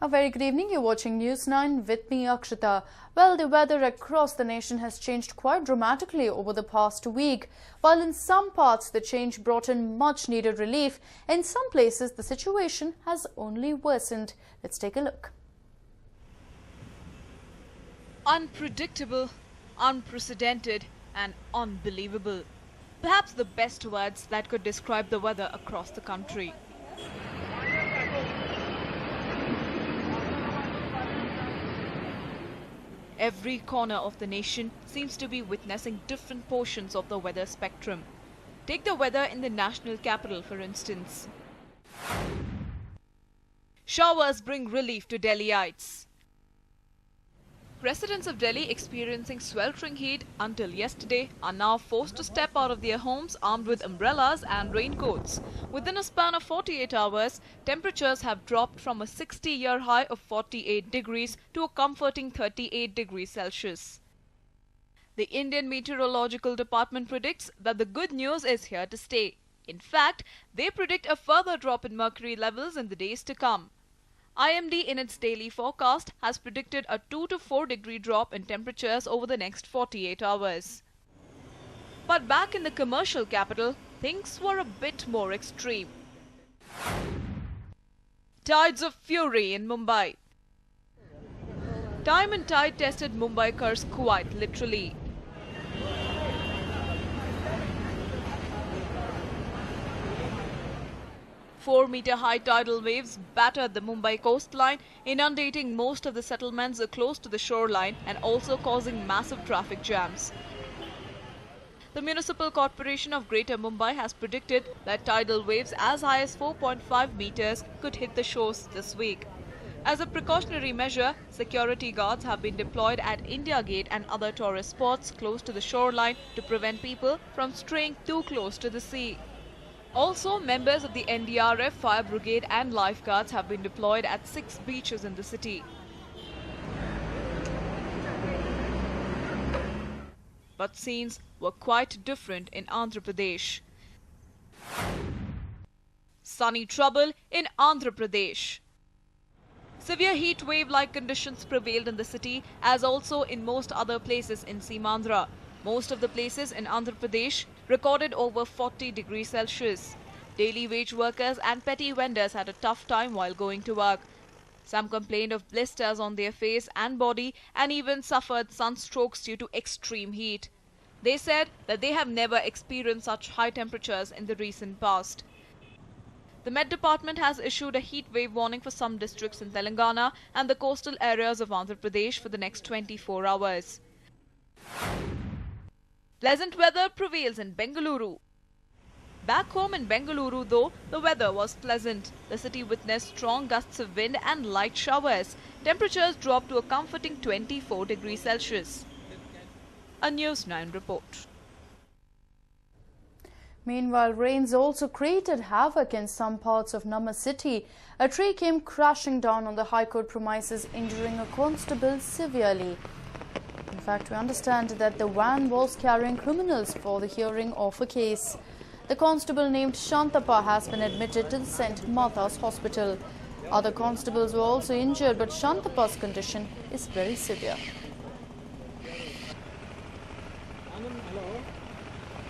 A very good evening. You're watching News 9 with me, Akshita. Well, the weather across the nation has changed quite dramatically over the past week. While in some parts the change brought in much needed relief, in some places the situation has only worsened. Let's take a look. Unpredictable, unprecedented and unbelievable. Perhaps the best words that could describe the weather across the country. Every corner of the nation seems to be witnessing different portions of the weather spectrum. Take the weather in the national capital, for instance. Showers bring relief to Delhiites. Residents of Delhi experiencing sweltering heat until yesterday are now forced to step out of their homes armed with umbrellas and raincoats. Within a span of 48 hours, temperatures have dropped from a 60-year high of 48 degrees to a comforting 38 degrees Celsius. The Indian Meteorological Department predicts that the good news is here to stay. In fact, they predict a further drop in mercury levels in the days to come. IMD in its daily forecast has predicted a 2 to 4 degree drop in temperatures over the next 48 hours. But back in the commercial capital, things were a bit more extreme. Tides of fury in Mumbai. Time and tide tested Mumbaikars quite literally. Four-meter-high tidal waves battered the Mumbai coastline, inundating most of the settlements close to the shoreline and also causing massive traffic jams. The Municipal Corporation of Greater Mumbai has predicted that tidal waves as high as 4.5 meters could hit the shores this week. As a precautionary measure, security guards have been deployed at India Gate and other tourist spots close to the shoreline to prevent people from straying too close to the sea. Also, members of the NDRF, Fire Brigade and lifeguards have been deployed at 6 beaches in the city. But scenes were quite different in Andhra Pradesh. Sunny trouble in Andhra Pradesh. Severe heat wave-like conditions prevailed in the city as also in most other places in Simandhra. Most of the places in Andhra Pradesh recorded over 40 degrees Celsius. Daily wage workers and petty vendors had a tough time while going to work. Some complained of blisters on their face and body and even suffered sunstrokes due to extreme heat. They said that they have never experienced such high temperatures in the recent past. The Met Department has issued a heat wave warning for some districts in Telangana and the coastal areas of Andhra Pradesh for the next 24 hours. Pleasant weather prevails in Bengaluru. Back home in Bengaluru, though, the weather was pleasant. The city witnessed strong gusts of wind and light showers. Temperatures dropped to a comforting 24 degrees Celsius. A News 9 report. Meanwhile, rains also created havoc in some parts of Namma city. A tree came crashing down on the High Court premises, injuring a constable severely. In fact, we understand that the van was carrying criminals for the hearing of a case. The constable named Shantappa has been admitted to the St. Martha's Hospital. Other constables were also injured, but Shantappa's condition is very severe.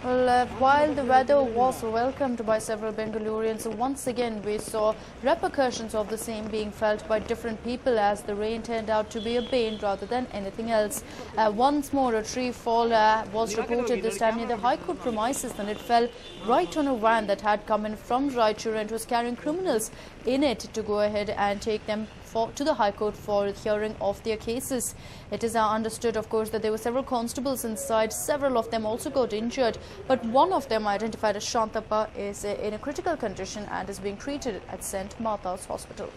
Well, while the weather was welcomed by several Bengalurians, once again we saw repercussions of the same being felt by different people as the rain turned out to be a bane rather than anything else. Once more, a tree fall was reported this time near the High Court premises, and it fell right on a van that had come in from Raichur and was carrying criminals in it to go ahead and take them to the High Court for the hearing of their cases. It is understood, of course, that there were several constables inside. Several of them also got injured, but one of them, identified as Shantappa, is in a critical condition and is being treated at St. Martha's Hospital.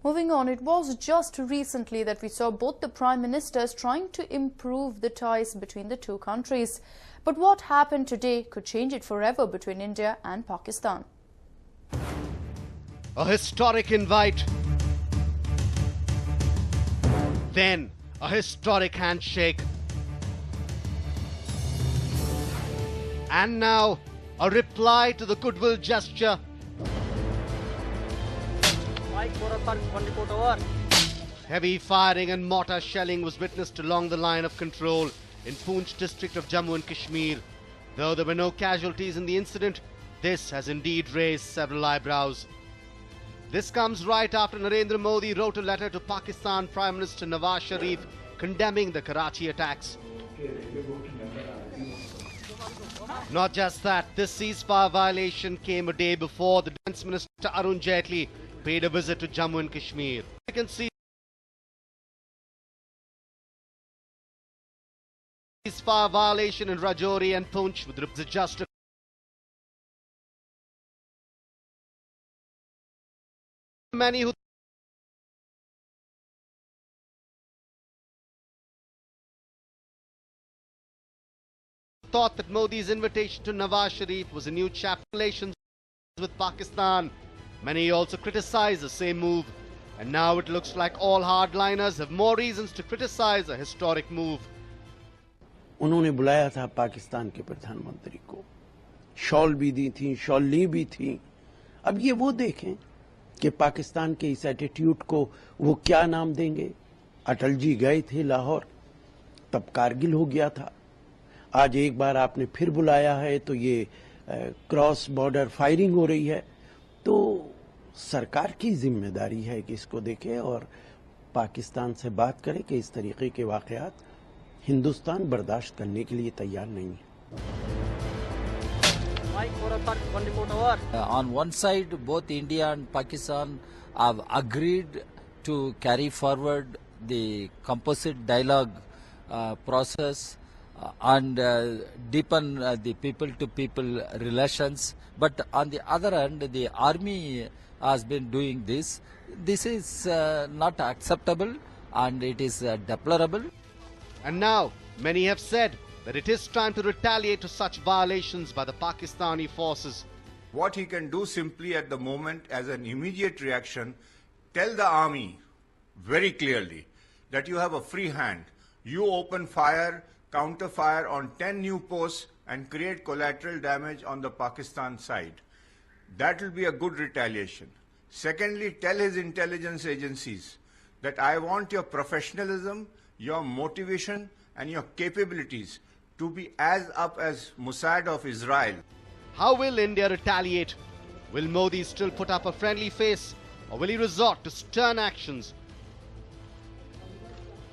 Moving on, it was just recently that we saw both the Prime Ministers trying to improve the ties between the two countries. But what happened today could change it forever between India and Pakistan. A historic invite. Then a historic handshake. And now, a reply to the goodwill gesture. Heavy firing and mortar shelling was witnessed along the line of control in Poonch district of Jammu and Kashmir. Though there were no casualties in the incident, this has indeed raised several eyebrows. This comes right after Narendra Modi wrote a letter to Pakistan Prime Minister Nawaz Sharif condemning the Karachi attacks. Not just that, this ceasefire violation came a day before the Defence Minister Arun Jaitley paid a visit to Jammu and Kashmir. You can see ceasefire violation in Rajouri and Poonch with just many who thought that Modi's invitation to Nawaz Sharif was a new chapter in relations with Pakistan. Many also criticized the same move. And now it looks like all hardliners have more reasons to criticize a historic move. उन्होंने बुलाया था पाकिस्तान के प्रधानमंत्री को, shawl भी दी थी, शॉली भी थी। अब ये वो देखें कि पाकिस्तान के इस एटीट्यूड को वो क्या नाम देंगे। अटल जी गए थे लाहौर, तब कारगिल हो गया था। आज एक बार आपने फिर बुलाया है तो ये क्रॉस बॉर्डर फायरिंग हो रही है। तो सरकार की जिम्मेदारी है कि इसको देखे और पाकिस्तान से बात करे कि इस तरीके के वाकयात हिंदुस्तान बर्दाश्त करने के लिए तैयार नहीं है। On one side, both India and Pakistan have agreed to carry forward the composite dialogue process and deepen the people-to-people relations. But on the other hand, the army has been doing this. This is not acceptable and it is deplorable. And now, many have said that it is time to retaliate to such violations by the Pakistani forces. What he can do simply at the moment as an immediate reaction, tell the army very clearly that you have a free hand. You open fire, counter fire on 10 new posts and create collateral damage on the Pakistan side. That will be a good retaliation. Secondly, tell his intelligence agencies that I want your professionalism, your motivation and your capabilities to be as up as Mossad of Israel. How will India retaliate? Will Modi still put up a friendly face or will he resort to stern actions?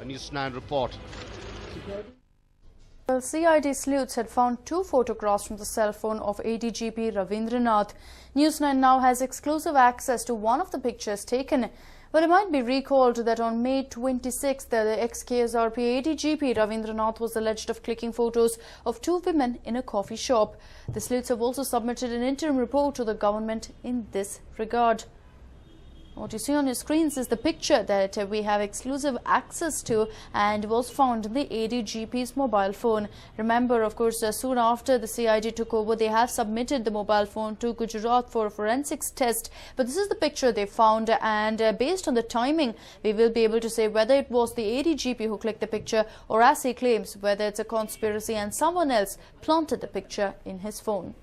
A News9 report. Well, CID sleuths had found 2 photographs from the cell phone of ADGP Ravindranath. News9 now has exclusive access to one of the pictures taken. Well, it might be recalled that on May 26th, the ex-KSRP ADGP Ravindranath was alleged of clicking photos of 2 women in a coffee shop. The sleuths have also submitted an interim report to the government in this regard. What you see on your screens is the picture that we have exclusive access to and was found in the ADGP's mobile phone. Remember, of course, soon after the CID took over, they have submitted the mobile phone to Gujarat for a forensics test. But this is the picture they found, and based on the timing, we will be able to say whether it was the ADGP who clicked the picture or, as he claims, whether it's a conspiracy and someone else planted the picture in his phone.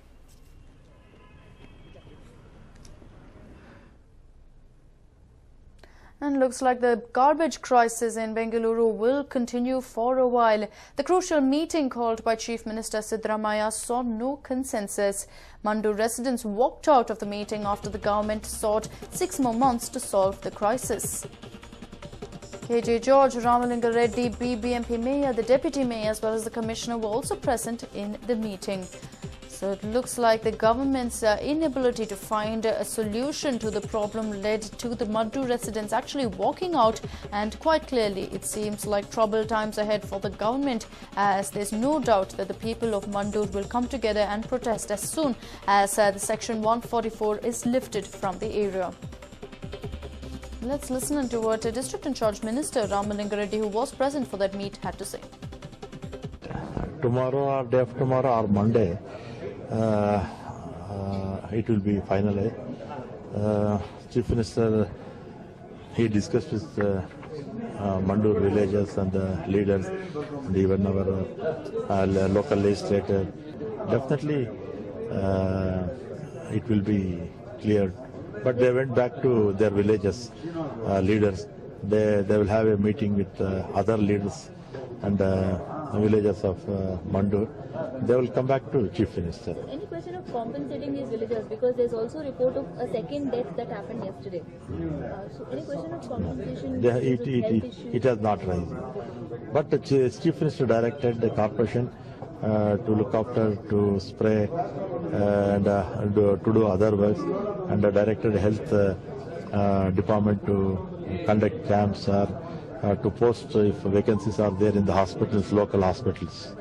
And looks like the garbage crisis in Bengaluru will continue for a while. The crucial meeting called by Chief Minister Siddaramaiah saw no consensus. Mandur residents walked out of the meeting after the government sought 6 more months to solve the crisis. KJ George, Ramalinga Reddy, BBMP Mayor, the Deputy Mayor as well as the Commissioner were also present in the meeting. So it looks like the government's inability to find a solution to the problem led to the Mandur residents actually walking out, and quite clearly it seems like troubled times ahead for the government, as there's no doubt that the people of Mandur will come together and protest as soon as the Section 144 is lifted from the area. Let's listen to what District in Charge Minister Ramalinga Reddy, who was present for that meet, had to say. Tomorrow or day after tomorrow or Monday, it will be finalized. Chief Minister, he discussed with Mandur villagers and the leaders and even our local legislator definitely it will be cleared. But they went back to their villages, leaders. They will have a meeting with other leaders and villagers of Mandur. They will come back to Chief Minister. Any question of compensating these villagers, because there's also a report of a second death that happened yesterday. So any question of compensation? It has not risen. But the Chief Minister directed the corporation to look after, to spray and to do other works, and directed health department to conduct camps or to post if vacancies are there in the hospitals, local hospitals.